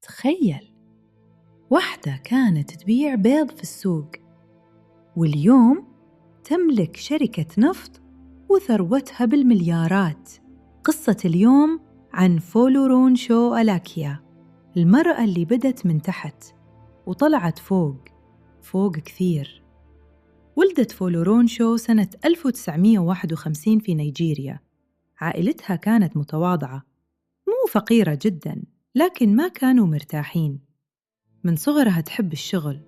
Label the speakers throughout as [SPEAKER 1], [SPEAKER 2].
[SPEAKER 1] تخيل، واحدة كانت تبيع بيض في السوق، واليوم تملك شركة نفط وثروتها بالمليارات. قصة اليوم عن فولورونشو ألاكيا، المرأة اللي بدت من تحت وطلعت فوق كثير. ولدت فولورونشو سنة 1951 في نيجيريا. عائلتها كانت متواضعة، مو فقيرة جداً، لكن ما كانوا مرتاحين. من صغرها تحب الشغل،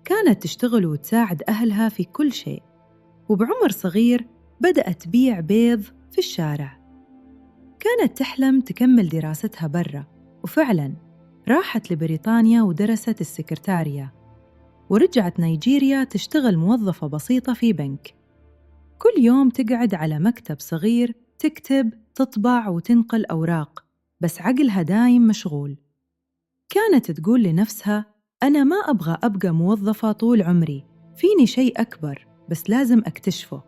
[SPEAKER 1] كانت تشتغل وتساعد أهلها في كل شيء، وبعمر صغير بدأت تبيع بيض في الشارع. كانت تحلم تكمل دراستها برا، وفعلاً راحت لبريطانيا ودرست السكرتارية، ورجعت نيجيريا تشتغل موظفة بسيطة في بنك. كل يوم تقعد على مكتب صغير تكتب، تطبع وتنقل أوراق، بس عقلها دايم مشغول. كانت تقول لنفسها: أنا ما أبقى موظفة طول عمري، فيني شيء أكبر بس لازم أكتشفه.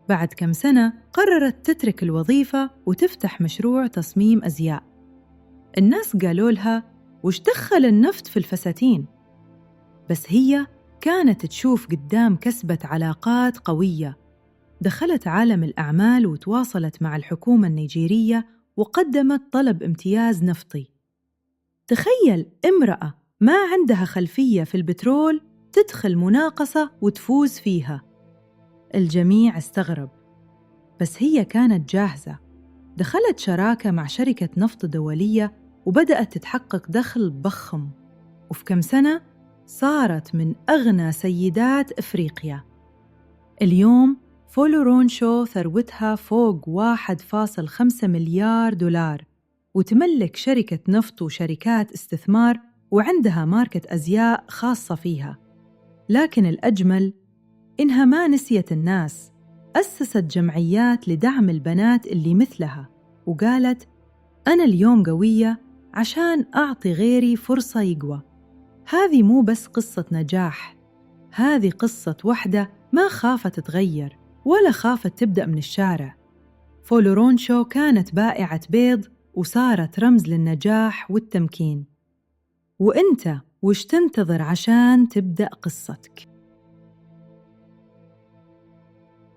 [SPEAKER 1] بعد كم سنة قررت تترك الوظيفة وتفتح مشروع تصميم أزياء. الناس قالوا لها: وش دخل النفط في الفساتين؟ بس هي كانت تشوف قدام كسبة علاقات قوية. دخلت عالم الأعمال وتواصلت مع الحكومة النيجيرية وقدمت طلب امتياز نفطي. تخيل امرأة ما عندها خلفية في البترول تدخل مناقصة وتفوز فيها. الجميع استغرب، بس هي كانت جاهزة. دخلت شراكة مع شركة نفط دولية وبدأت تتحقق دخل ضخم، وفي كم سنة صارت من أغنى سيدات إفريقيا. اليوم فولورونشو ثروتها فوق 1.5 مليار دولار، وتملك شركة نفط وشركات استثمار، وعندها ماركة أزياء خاصة فيها. لكن الأجمل إنها ما نسيت الناس. أسست جمعيات لدعم البنات اللي مثلها، وقالت: أنا اليوم قوية عشان أعطي غيري فرصة يقوى. هذه مو بس قصة نجاح، هذه قصة وحدة ما خافت تغير ولا خافت تبدأ من الشارع. فولورونشو كانت بائعة بيض وصارت رمز للنجاح والتمكين. وإنت وش تنتظر عشان تبدأ قصتك؟